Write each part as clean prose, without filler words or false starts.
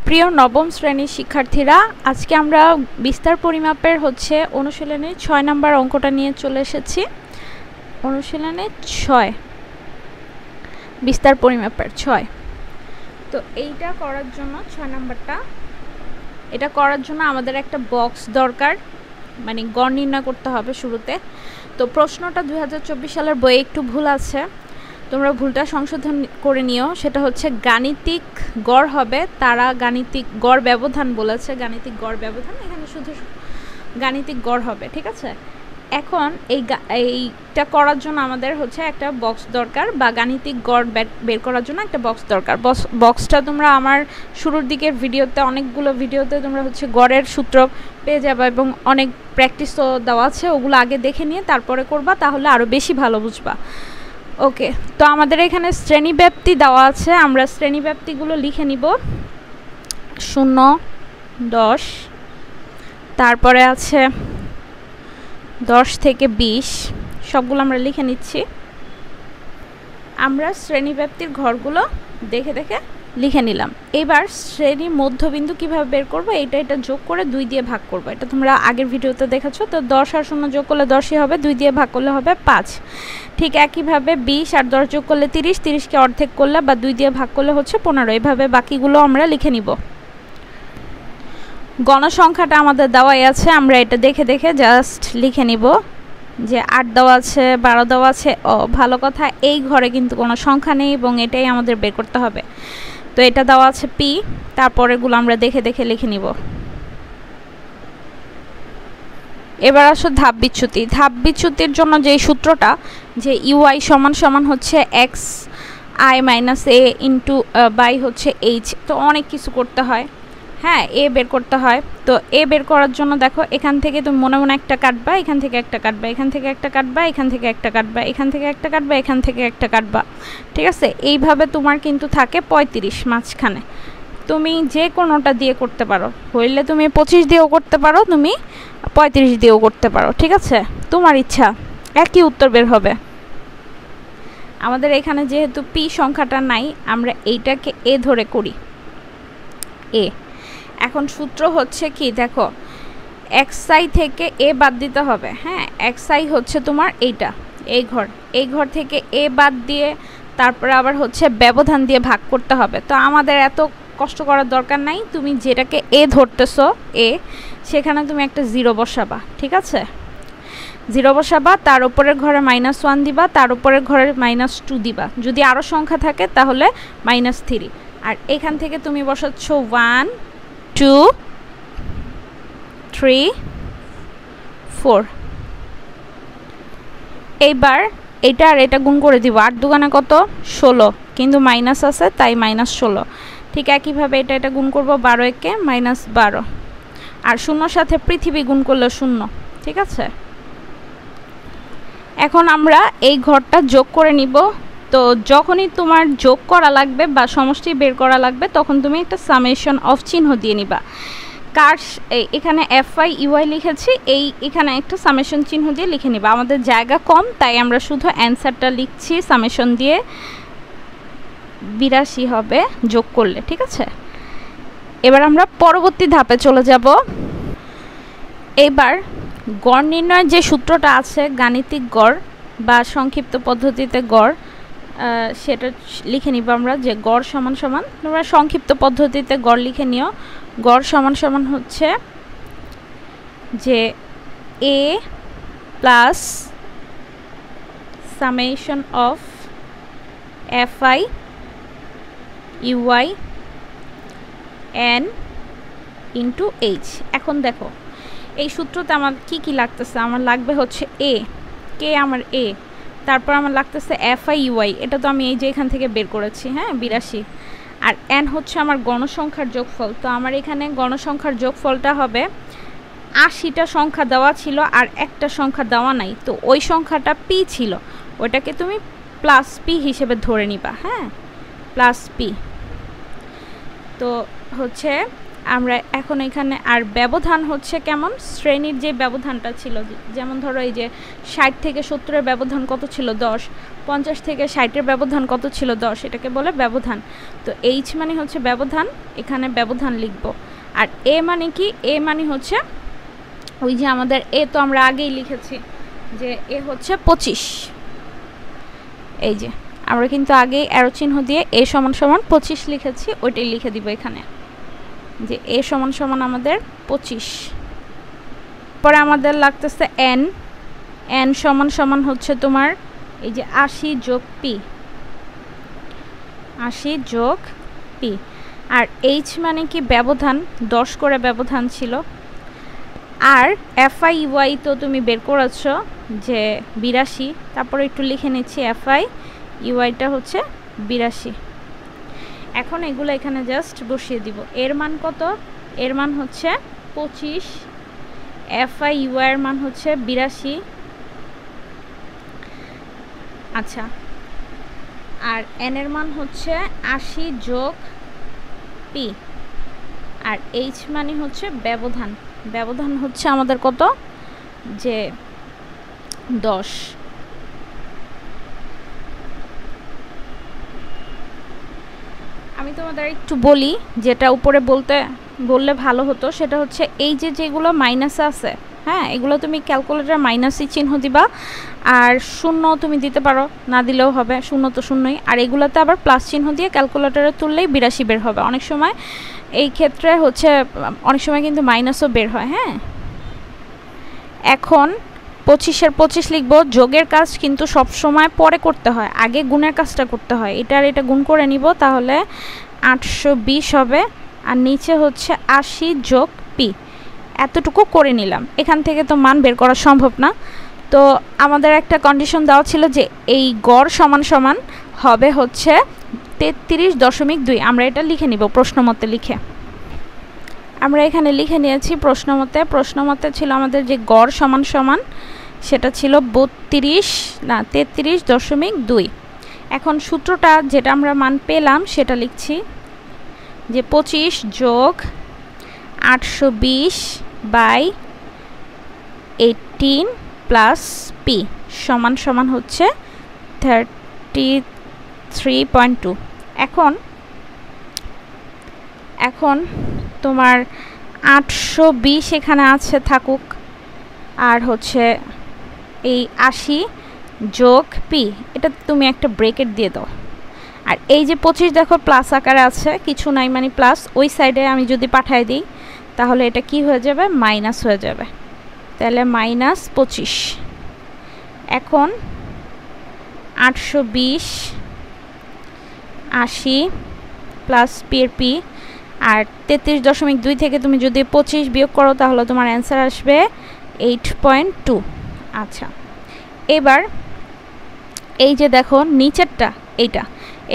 প্রিয় নবম শ্রেণীর শিক্ষার্থীরা, আজকে আমরা বিস্তার পরিমাপের অনুশীলনের 6 নম্বর অঙ্কটা নিয়ে চলে এসেছি। অনুশীলনের 6 বিস্তার পরিমাপের 6। তো এইটা করার জন্য 6 নম্বরটা এটা করার জন্য আমাদের একটা বক্স দরকার, মানে গড় নির্ণয় করতে হবে শুরুতে। তো প্রশ্নটা 2024 সালের বইয়ে একটু ভুল আছে, তোমরা ভুলটা সংশোধন করে নিও। সেটা হচ্ছে গাণিতিক গড় হবে, তারা গাণিতিক গড় ব্যবধান বলেছে, গাণিতিক গড় ব্যবধান, এখানে শুধু গাণিতিক গড় হবে, ঠিক আছে। এখন এইটা করার জন্য আমাদের একটা বক্স দরকার, বা গাণিতিক গড় বের করার জন্য একটা বক্স দরকার। বক্সটা তোমরা আমার শুরুর দিকের ভিডিওতে, অনেকগুলো ভিডিওতে তোমরা গড়ের সূত্র পেয়ে যাবে, এবং অনেক প্র্যাকটিসও দেওয়া আছে, ওগুলো আগে দেখে নিয়ে তারপরে করবা, তাহলে আরও বেশি ভালো বুঝবা। ওকে, তো আমাদের এখানে শ্রেণীব্যাপ্তি দেওয়া আছে, আমরা শ্রেণীব্যাপ্তিগুলো লিখে নিব। 0, 10, তারপরে আছে 10 থেকে 20, সবগুলো আমরা লিখে নিচ্ছি। আমরা শ্রেণীব্যাপ্তির ঘরগুলো দেখে দেখে লিখে নিলাম। এবার শ্রেণী মধ্যবিন্দু কিভাবে বের করব, এটা যোগ করে 2 দিয়ে ভাগ করব। এটা তোমরা আগের ভিডিওতে দেখেছো। তো 10 আর 0 যোগ করলে 10ই হবে, 2 দিয়ে ভাগ করলে হবে 5। ঠিক একইভাবে 20 আর 10 যোগ করলে 30, 30কে অর্ধেক করলে বা 2 দিয়ে ভাগ করলে 15। এইভাবে বাকিগুলো আমরা লিখে নিব। গণসংখ্যাটা আমাদের দেওয়াই আছে, আমরা এটা দেখে দেখে জাস্ট লিখে নিব যে 8 দেওয়া আছে, 12 দেওয়া আছে। ভালো কথা, এই ঘরে কিন্তু কোনো সংখ্যা নেই এবং এটাই আমাদের বের করতে হবে। তো এটা দেওয়া আছে p, তারপরেগুলো আমরা দেখে দেখে লিখে নিব। এবার আসো ধাপ বিচ্যুতি। ধাপ বিচ্যুতির জন্য যে সূত্রটা, যে ইউআই সমান হচ্ছে X I minus A into by হচ্ছে এইচ, তো অনেক কিছু করতে হয়। হ্যাঁ, এ বের করতে হয়। তো এ বের করার জন্য দেখো, এখান থেকে তুমি মনে মনে একটা কাটবা, এখান থেকে একটা কাটবা, এখান থেকে একটা কাটবা, এখান থেকে একটা কাটবা, এখান থেকে একটা কাটবা, এখান থেকে একটা কাটবা, ঠিক আছে। এইভাবে তোমার কিন্তু থাকে 35 মাঝখানে। তুমি যে কোনোটা দিয়ে করতে পারো, হইলে তুমি 25 দিয়েও করতে পারো, তুমি 35 দিয়েও করতে পারো, ঠিক আছে, তোমার ইচ্ছা, একই উত্তর বের হবে। আমাদের এখানে যেহেতু পি সংখ্যাটা নাই, আমরা এইটাকে এ ধরে করি, এ। এখন সূত্র হচ্ছে কি, দেখো, xi থেকে এ বাদ দিতে হবে। হ্যাঁ, xi হচ্ছে তোমার এইটা, এই ঘর থেকে এ বাদ দিয়ে তারপরে আবার ব্যবধান দিয়ে ভাগ করতে হবে। তো আমাদের এত কষ্ট করার দরকার নাই, তুমি যেটাকে এ ধরতেছো এ, সেখানে তুমি একটা 0 বসাবা, ঠিক আছে। 0 বসাবা, তার উপরের ঘরে -1 দিবা, তার উপরের ঘরে -2 দিবা। যদি আরও সংখ্যা থাকে তাহলে -3। আর এখান থেকে তুমি বসাচ্ছ 1, 2, 3, 4। এইবার এটা আর এটা গুণ করে দিব। 8 দুগুণে কত? 16, কিন্তু মাইনাস আছে তাই -16। ঠিক একইভাবে এটা গুণ করব, 12 একে -12, আর 0 সাথে পৃথিবী গুণ করলে 0, ঠিক আছে। এখন আমরা এই ঘরটা যোগ করে নিব। তো যখনই তোমার যোগ করা লাগবে বা সমষ্টি বের করা লাগবে, তখন তুমি একটা সামেশন অফ চিহ্ন দিয়ে নিবা। কার এখানে FI UI লিখেছি, এখানে একটা সামেশন চিহ্ন দিয়ে লিখে নিবা। আমাদের জায়গা কম, তাই আমরা শুধু অ্যান্সারটা লিখছি সামেশন দিয়ে। 82 হবে যোগ করলে, ঠিক আছে। এবার আমরা পরবর্তী ধাপে চলে যাব। এবার গড় নির্ণয়ের যে সূত্রটা আছে, গাণিতিক গড় বা সংক্ষিপ্ত পদ্ধতিতে গড়, সেটা লিখে নিব আমরা, যে গড় সমান তোমরা সংক্ষিপ্ত পদ্ধতিতে গড় লিখে নিও। গড় সমান হচ্ছে যে a plus summation of FI UI n into h। এখন দেখো, এই সূত্রতে আমার কি লাগতেছে, আমার লাগবে a, কে আমার a, তারপর আমার লাগতেছে FI UI, এটা তো আমি এই যে এখান থেকে বের করেছি, হ্যাঁ, 82। আর n হচ্ছে আমার গণসংখ্যার যোগফল। তো আমার এখানে গণসংখ্যার যোগফলটা হবে, 80টা সংখ্যা দেওয়া ছিল আর একটা সংখ্যা দেওয়া নাই, তো ওই সংখ্যাটা p ছিল, ওটাকে তুমি প্লাস p হিসেবে ধরে নিবা। হ্যাঁ, প্লাস p। তো আমরা এখন এখানে আর ব্যবধান হচ্ছে কেমন, শ্রেণীর যে ব্যবধানটা ছিল, যেমন ধরো এই যে 60 থেকে 70-এর ব্যবধান কত ছিল 10, 50 থেকে 60-এর ব্যবধান কত ছিল 10, এটাকে বলে ব্যবধান। তো এইচ মানে হচ্ছে ব্যবধান, এখানে ব্যবধান লিখব। আর এ মানে কি, এ মানে হচ্ছে ওই যে আমাদের এ তো আমরা আগেই লিখেছি যে এ হচ্ছে 25, এই যে আমরা কিন্তু আগেই অ্যারো চিহ্ন দিয়ে এ সমান সমান 25 লিখেছি, ওইটাই লিখে দিব এখানে যে এ সমান সমান আমাদের 25। পরে আমাদের লাগতেছে এন, এন সমান সমান হচ্ছে তোমার এই যে 80 যোগ পি, 80 যোগ পি। আর এইচ মানে কি ব্যবধান, 10 করে ব্যবধান ছিল। আর এফআই ইউআই তো তুমি বের করেছো যে 82, তারপরে একটু লিখে নিচ্ছি এফআই ইউআইটা হচ্ছে 82। এখন এগুলো এখানে জাস্ট বসিয়ে দিব। এর মান কত, এর মান হচ্ছে 25, এফআই ইউআই এর মান হচ্ছে 82। আচ্ছা, আর এন এর মান হচ্ছে 80 যোগ পি। আর এইচ মানে হচ্ছে ব্যবধান, ব্যবধান হচ্ছে আমাদের কত যে 10। আমি তোমাদের একটু বলি, যেটা উপরে বললে ভালো হতো, সেটা হচ্ছে এই যে যেগুলো মাইনাস আছে, হ্যাঁ, এগুলো তুমি ক্যালকুলেটর মাইনাসই চিহ্ন দিবা, আর শূন্য তুমি দিতে পারো, না দিলেও হবে, শূন্য তো শূন্যই। আর এগুলোতে আবার প্লাস চিহ্ন দিয়ে ক্যালকুলেটরে তুললেই 82 বের হবে। অনেক সময় এই ক্ষেত্রে হচ্ছে অনেক সময় কিন্তু মাইনাসও বের হয়। হ্যাঁ, এখন 25-এর 25 লিখব। যোগের কাজ কিন্তু সব সময় পরে করতে হয়, আগে গুণের কাজটা করতে হয়। এটা আর এটা গুণ করে নিব, তাহলে 820 হবে। আর নিচে হচ্ছে 80 যোগ পি, এতটুকু করে নিলাম। এখান থেকে তো মান বের করা সম্ভব না, তো আমাদের একটা কন্ডিশন দেওয়া ছিল যে এই গড় সমান সমান হবে হচ্ছে 33.2। আমরা এটা লিখে নিব প্রশ্নমতে লিখে। আমরা এখানে লিখে নিয়েছি প্রশ্নমতে। প্রশ্নমতে ছিল আমাদের যে গড় সমান সমান, সেটা ছিল 33.2। এখন সূত্রটা যেটা আমরা মান পেলাম সেটা লিখছি যে 25 যোগ 820 বাই 18 প্লাস পি সমান সমান হচ্ছে 33.2। এখন তোমার 820 এখানে আছে, থাকুক। আর হচ্ছে এই 80 যোগ পি, এটা তুমি একটা ব্রেকেট দিয়ে দাও। আর এই যে 25 দেখো প্লাস আকারে আছে, কিছু নাই মানে প্লাস, ওই সাইডে আমি যদি পাঠাই দিই তাহলে এটা কি হয়ে যাবে, মাইনাস হয়ে যাবে। তাহলে -25। এখন 820 80 প্লাস পি এর পি, আর 33.2 থেকে তুমি যদি 25 বিয়োগ করো তাহলে তোমার অ্যান্সার আসবে 8.2। আচ্ছা, এবার এই যে দেখো নিচেরটা,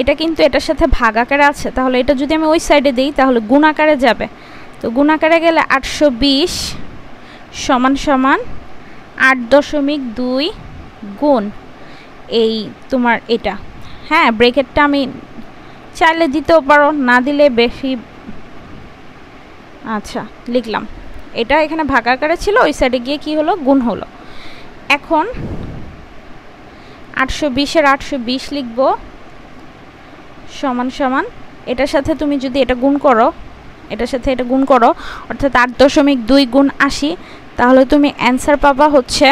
এটা কিন্তু এটার সাথে ভাগ আকারে আছে, তাহলে এটা যদি আমি ওই সাইডে দিই তাহলে গুণ আকারে যাবে। তো গুণ আকারে গেলে 820 সমান সমান 8.2 গুণ এই তোমার এটা। হ্যাঁ, ব্রেকেটটা আমি চাইলে দিতেও পারো, না দিলে বেশি। আচ্ছা, লিখলাম। এটা এখানে ভাগ আকারে ছিল, ওই সাইডে গিয়ে কি হলো, গুণ হলো। এখন 820-এর 820 লিখব সমান সমান, এটার সাথে তুমি যদি এটা গুণ করো, এটার সাথে এটা গুণ করো, অর্থাৎ 8.2 গুণ 80, তাহলে তুমি অ্যান্সার পাবা হচ্ছে,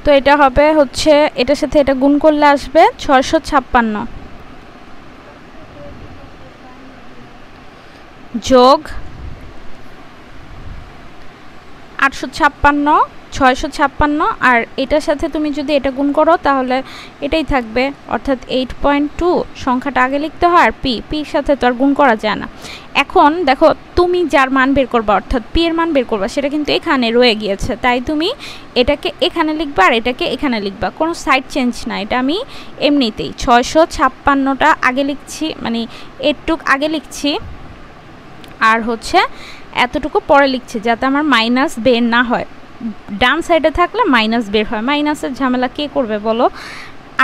তো এটা হবে হচ্ছে এটার সাথে এটা গুণ করলে আসবে 656 যোগ 856 656, আর এটার সাথে তুমি যদি এটা গুণ করো তাহলে এটাই থাকবে, অর্থাৎ 8.2 সংখ্যাটা আগে লিখতে হয়, আর পির সাথে তো আর গুণ করা যায় না। এখন দেখো তুমি যার মান বের করবা, অর্থাৎ পি এর মান বের করবা, সেটা কিন্তু এখানে রয়ে গিয়েছে, তাই তুমি এটাকে এখানে লিখবা আর এটাকে এখানে লিখবা, কোনো সাইড চেঞ্জ না। এটা আমি এমনিতেই 656টা আগে লিখছি, মানে এটুক আগে লিখছি, আর হচ্ছে এতটুকু পরে লিখছি, যাতে আমার মাইনাস বের না হয়। ডান সাইডে থাকলে মাইনাস বের হয়, মাইনাসের ঝামেলা কে করবে বলো।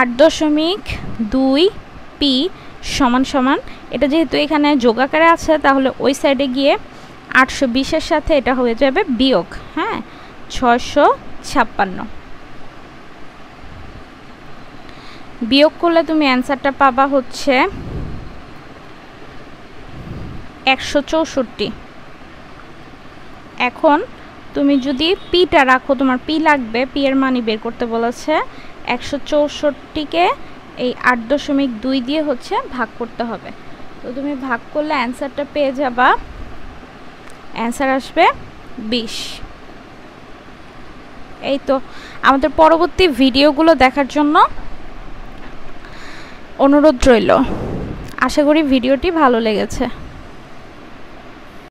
8.2 পি সমান সমান, এটা যেহেতু এখানে যোগ আকারে আছে তাহলে ওই সাইডে গিয়ে 820-এর সাথে এটা হয়ে যাবে বিয়োগ, হ্যাঁ, 656। বিয়োগ করলে তুমি অ্যান্সারটা পাবা হচ্ছে 164। এখন তুমি যদি পিটা রাখো, তোমার পি লাগবে, পি এর মানই বের করতে বলেছে। 164কে এই 8.2 দিয়ে হচ্ছে ভাগ করতে হবে। তো তুমি ভাগ করলে অ্যান্সারটা পেয়ে যাবা, অ্যান্সার আসবে 20। এই তো, আমাদের পরবর্তী ভিডিওগুলো দেখার জন্য অনুরোধ রইল। আশা করি ভিডিওটি ভালো লেগেছে।